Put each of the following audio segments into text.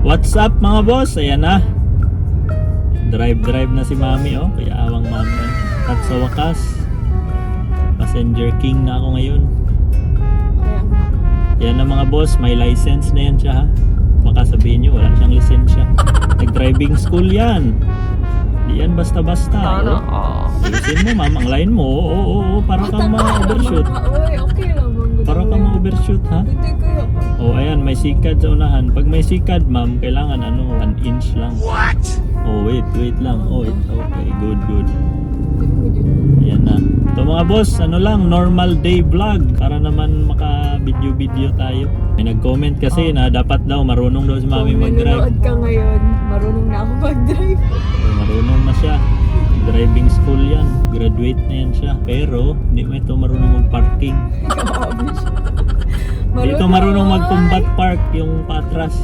What's up mga boss? Ayan na. Drive na si mami oh. Kaya awang mami. At sa wakas, passenger king na ako ngayon. Yan na mga boss, may license na yan siya ha. Baka sabihin nyo, wala siyang lisensya. Nag-driving school yan. Di yan basta-basta. Ayusin mo ma'am, ang line mo. Oo, para kang ma-overshoot. Okay lang. Para kang ma-overshoot ha. Hindi kaya. Oh, ayan, may sikad sa unahan. Pag may sikad, ma'am, kailangan 1 inch lang. What? Oh, wait lang. Oh, okay, good. Ayan na. Ito mga boss, normal day vlog. Para naman maka-video tayo. May nag-comment kasi na dapat daw marunong daw si mami mag-drive. Kung nanonood ka ngayon, marunong na ako mag-drive. Oh, marunong na siya. Driving school yan. Graduate na yan siya. Pero, hindi mo ito marunong mag-parking. Dito marunong mag-combat park yung patras.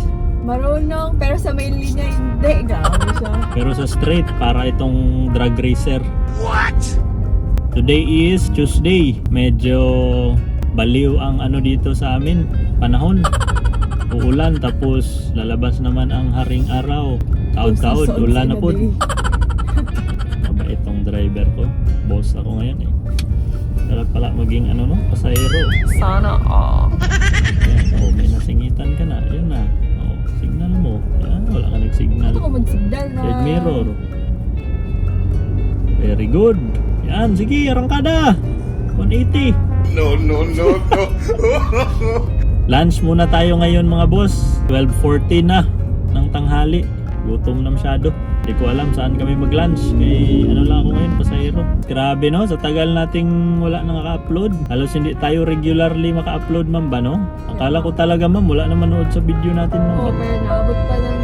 Marunong, pero sa main linya hindi. Grabe siya. Pero sa straight, para itong drag racer. What? Today is Tuesday. Medyo baliw ang dito sa amin. Panahon. Uulan, tapos lalabas naman ang haring araw. Taod-taod, ulan na po. Mabait itong driver ko. Boss ako ngayon eh. Sarap pala maging pasahero. Sana Ayan, may nasingitan ka na. Ayan na. Signal mo. Ayan, wala ka nag-signal. Ako mag-signal na. Side mirror. Very good. Yan, sige, arangkada. 180. No. Lunch muna tayo ngayon mga boss. 12:40 na ng tanghali. Gutom na masyado. Hindi ko alam saan kami mag-lunch. Kaya lang ako ngayon, pasahero. Grabe no, sa tagal nating wala nang naka-upload. Halos hindi tayo regularly maka-upload ma'am ba no? Akala ko talaga ma'am, wala na manood sa video natin ma'am. Oo, pero naabot pa ng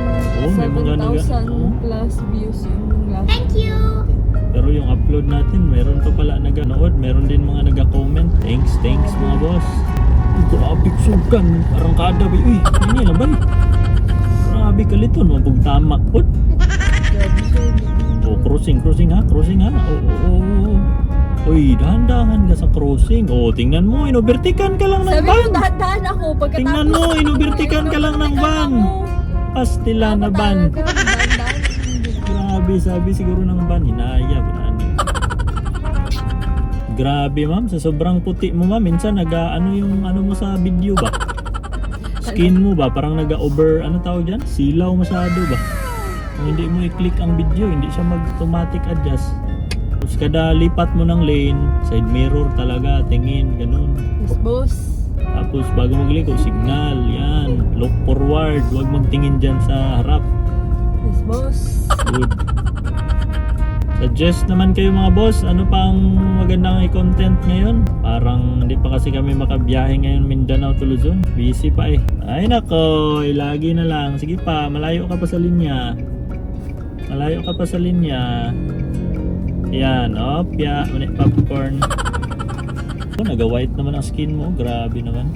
may mga 7,000 plus views yung last. Thank you! Pero yung upload natin, meron pa pala naganood, meron din mga naga-comment. Thanks mga boss. Grabe sugan, arangkada ba? Uy, hindi lang ba? Grabe kaliton, mabugtamak po. Oh, crossing ha. Oo. Uy, dahan-dahan ka sa crossing. Oh, tingnan mo, inobertikan ka lang ng Sabi van. ko, dahan-dahan ako. Pagkatapos, Tingnan mo, inobertikan ka lang ng van. Pastila na van. Grabe, sabi siguro ng van, hinaya. Grabe ma'am, sa sobrang puti mo ma'am, minsan yung mo sa video ba? Skin mo ba? Parang naga-over, tawag dyan? Silaw masyado ba? Kung hindi mo i-click ang video, hindi siya mag-automatic adjust. Tapos kada lipat mo ng lane, side mirror talaga, tingin, ganun. Yes, boss. Tapos bago magligo, signal, yan. Look forward, huwag magtingin dyan sa harap. Yes, boss. Good. Suggest naman kayo mga boss, ano pang magandang i-content ngayon? Parang hindi pa kasi kami makabiyahe ngayon Mindanao to Luzon. Busy pa eh. Ay nako, lagi na lang. Sige pa, malayo ka pa sa linya. Yan, popcorn. Naga-white naman ang skin mo, grabe naman.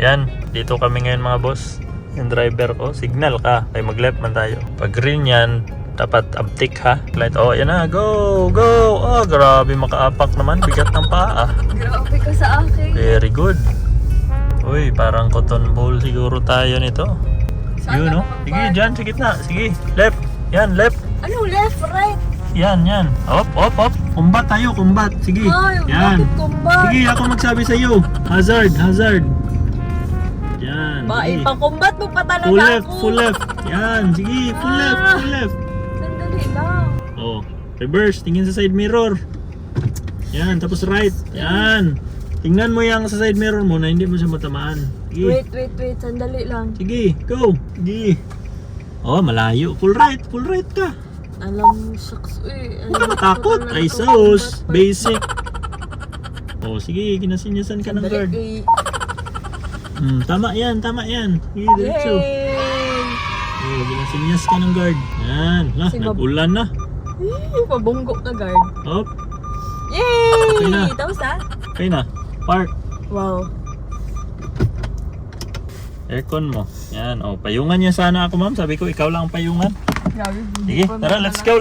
Yan, dito kami ngayon mga boss. Yung driver ko, signal ka, kaya mag-left man tayo. Pag green yan, dapat uptick ha. Light, oh yan na, go! Oh, grabe, makaapak naman, bigat ng paa. Grabe ka sa akin. Very good. Uy, parang cotton ball siguro tayo nito. Yun no? Sige, dyan, sa gitna. Sige, left. Yan, left. Ano, left, right? Yan. Op. Kumbat tayo, kumbat. Sige. Ay, Yan. bakit kumbat? Sige, ako magsabi sa iyo. Hazard. Yan. Ba, Sige. ipakumbat mo pa talaga Full left. Yan, sige, full left. Sandali lang. Oh, reverse, tingin sa side mirror. Yan, tapos right. Yan. Tingnan mo yung sa side mirror mo na hindi mo siya matamaan. Sige. Wait, sandali lang. Sige, go. Sige. Oh, malayo. Full right ka. Alam mo, shucks, Huwag ka matakot. Ay, sauce. Basic. Oh, sige, kinasinyasan ka ng guard. Tama yan. Sige, diretso. Yay! Oh, kinasinyas ka ng guard. Yan. Nag-ulan na. Pabunggo ka, guard. Hop. Yay! Okay na. Tapos na? Okay na. Park. Wow. Aircon mo. Yan. Oh, payungan niya sana ako, ma'am. Sabi ko, ikaw lang ang payungan. Grabe. Sige, tara, let's go.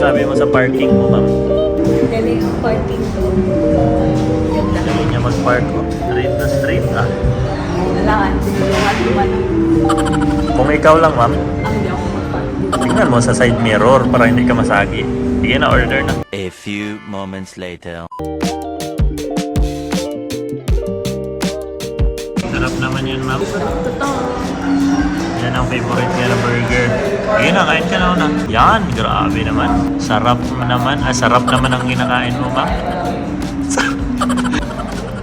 masabi mo sa parking mo, ma'am? Galing ang parking ko. Ganda. Galing niya mag-park ko. Straight na straight, ah. Kailangan, sinulungan. Kung ikaw lang, ma'am, Hindi ako mag-park. tingnan mo sa side mirror para hindi ka masagi. Sige na, order na. A few moments later. Sarap naman yun, ma'am. Totoo. Yan ang favorite niya na burger. Sige na, kain ka na una. Yan, grabe naman. Sarap naman. Sarap naman ang kinakain mo, ma'am.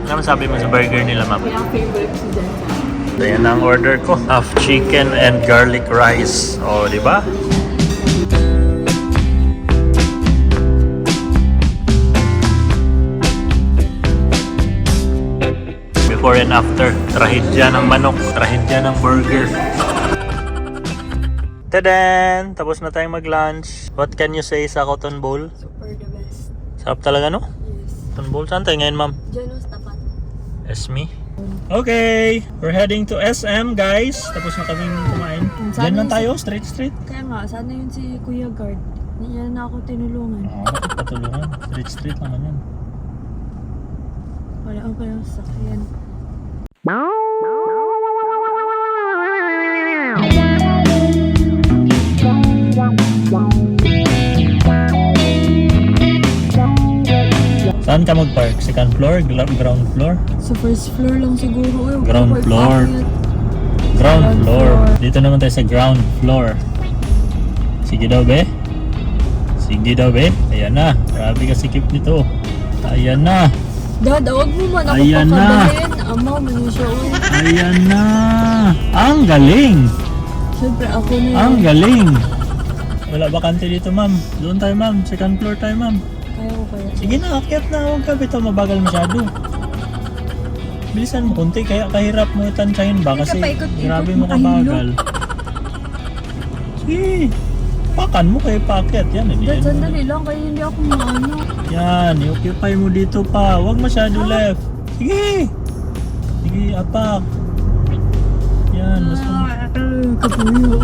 Ano sabi mo sa burger nila, ma'am? Yung favorite ko dyan. So, yan ang order ko. Half chicken and garlic rice. O, di ba? Before and after. Trahedya ng manok. Trahedya ng burger. Tadan! Tapos na tayong mag-lunch. What can you say sa cotton bowl? Super the best. Sarap talaga, no? Yes. Cotton bowl. Saan tayo ngayon, ma'am? Janos tapat. Esme. Okay, we're heading to SM, guys. Tapos na kaming kumain. Diyan lang tayo, straight. Kaya nga, sana yun si Kuya Guard. Niya na ako tinulungan. Bakit patulungan? Straight naman yan. Wala ako pa yung sakyan. Saan ka mag-park? Second floor? Ground floor? Sa first floor lang siguro. Eh. Ground Huwag floor. paakyat. Ground Ground floor. floor. Dito naman tayo sa ground floor. Sige daw, be. Sige daw, be. Ayan na. Grabe ka sikip nito. Ayan na. Dad, awag mo man ako Ayan na. pakabalain. Amaw, man siya. Uy. Ayan na. Ang galing. Siyempre ako na yun. Ang galing. Wala bakante dito, ma'am. Doon tayo, ma'am. Second floor tayo, ma'am. Kaya ko kaya. Sige na, akyat na. Huwag ka, bito. Mabagal masyado. Bilisan mo konti, kaya kahirap mo tansyahin ba? Kasi paikot-ikot, grabe mo makahilo. kabagal. Sige. Pakan mo kayo paakyat. Yan, hindi Dad, yan. sandali lang. Kaya hindi ako maano. Yan, i-occupy mo dito pa. Huwag masyado left. Sige. Sige, apak. Yan, basta. Kapuyo.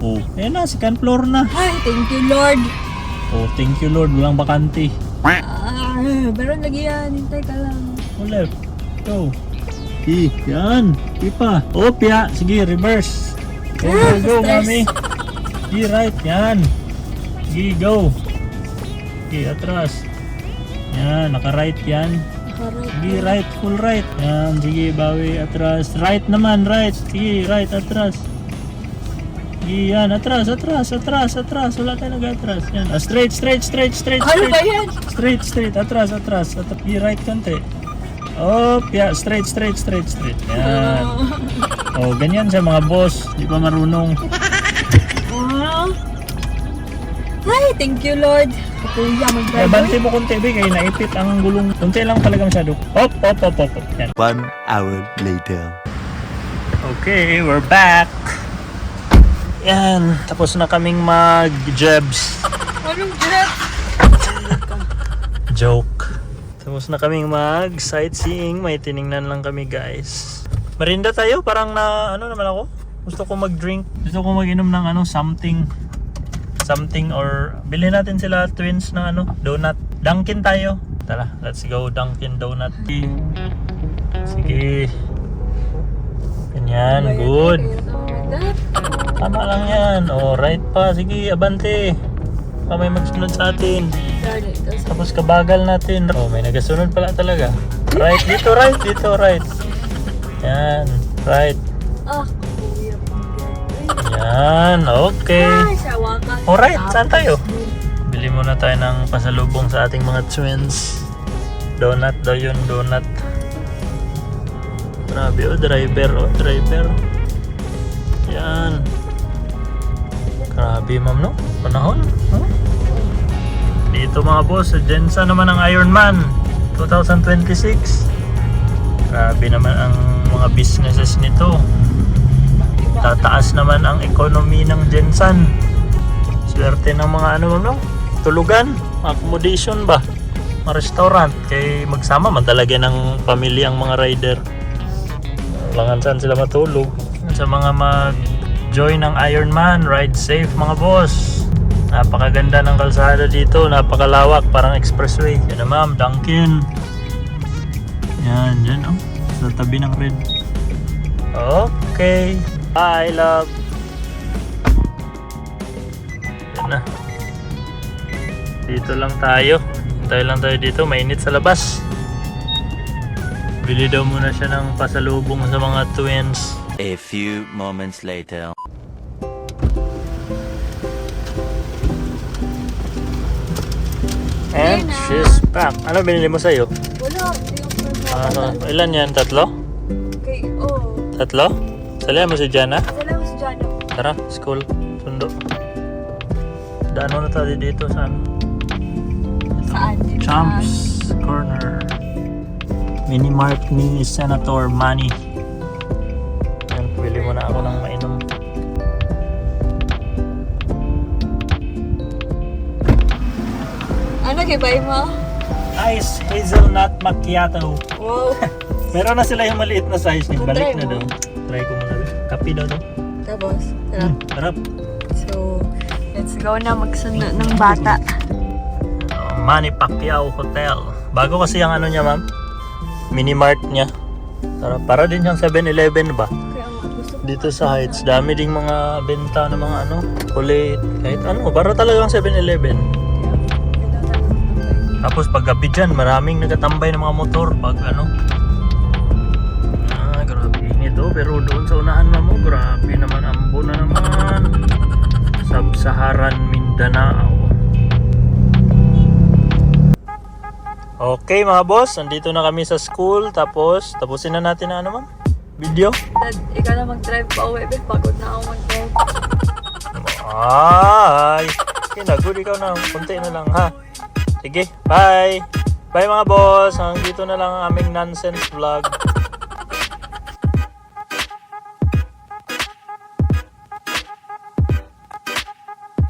Oh, ayan na, second floor na. Ay, thank you Lord. Oh, thank you Lord, walang bakante. Pero lagi yan. Hintay ka lang. Oh, left. Go. Yan. Ipa. Opya. Sige, reverse. Go, go, go, Stress. mami. Sige, right. Yan. Sige, go. Sige, atras. Yan, naka-right yan. Nakaroon. Sige, right. Full right. Yan, sige, bawi. Atras. Right naman, right. Sige, right. Atras. Sige, yan. Atras. Wala tayo nag-atras. Yan. Straight. Ano ba yan? Straight. Atras. Sige, right konti. Oh, yeah, straight. Yan. Oh, ganyan siya mga boss. Di pa marunong. Ay, thank you Lord. Kuya, Kaya bante mag-drive. mo konti, be, kaya naipit ang gulong. Konti lang talaga masyado. Hop. Yan. 1 hour later. Okay, we're back. Yan, tapos na kaming mag-jebs. Anong jet? Joke. Tapos na kaming mag-sightseeing. May tiningnan lang kami, guys. Merinda tayo? Parang na, ano naman ako? Gusto ko mag-drink. Gusto ko mag-inom ng something or bilhin natin sila twins ng donut. Dunkin tayo. Tara, let's go Dunkin Donut. Sige. Ganyan, good. Tama lang yan. Oh, right pa. Sige, abante. Pa may magsunod sa atin. Tapos kabagal natin. Oh, may nagasunod pala talaga. Right, dito right. Yan, right. Ah, kuya, Yan, okay. Ay, sa wakas. Alright, saan tayo? Bili muna tayo ng pasalubong sa ating mga twins. Donut daw yun, donut. Grabe, driver. Yan. Grabe, ma'am, no? Panahon, no? Dito mga boss, sa Jensa naman ang Ironman 2026. Grabe naman ang mga businesses nito. Tataas naman ang economy ng Jensan. Swerte ng mga no? Tulugan, accommodation ba? Mga restaurant. Kaya magsama man talaga ng pamilya ang mga rider. Langan saan sila matulog. Sa mga mag-join ng Ironman, ride safe mga boss. Napakaganda ng kalsada dito, napakalawak, parang expressway. Yan na ma'am, Dunkin. Yan, dyan oh, sa tabi ng red. Okay, bye love. Yan na. Dito lang tayo. Tayo lang tayo dito, mainit sa labas. Bili daw muna siya ng pasalubong sa mga twins. A few moments later. And Ayun na. she's back. Ano binili mo sa'yo? Wala. Ano, ilan yan? Tatlo? Okay, oh. Tatlo? Salihan mo si Jana? Salamat si Jano. Tara, school. Sundo. Daan mo na tayo dito sa Saan? Dito Champs Corner. Mini Mart ni Senator Manny. Yan, bili mo na ako ng mainom. Ano kay bay mo? Ice Hazelnut Macchiato. Wow. Meron na sila yung maliit na size. Balik Try na mo. daw. Try ko muna. Kapi daw daw. Tapos, sarap. Harap. So, let's go na magsunod ng bata. Manny Pacquiao Hotel. Bago kasi yung ano niya, ma'am. Mini Mart niya. Para din siyang 7-Eleven ba? Kaya nga, gusto ko. Dito sa Heights, dami ding mga benta ng mga ano, kulit, kahit ano, para talagang 7-Eleven. Tapos pag gabi dyan, maraming nagatambay ng mga motor pag ano. Grabe init oh, pero doon sa unahan mo, grabe naman, ambo na naman. Sub-Saharan Mindanao. Okay mga boss, nandito na kami sa school, tapos tapusin na natin ang ano ma'am? Video? Dad, ikaw na mag-drive pa uwi. Pagod na ako mag-drive. Ay! Okay na, good ikaw na. Kunti na lang ha. Sige, bye! Bye mga boss! Hanggang dito na lang ang aming nonsense vlog.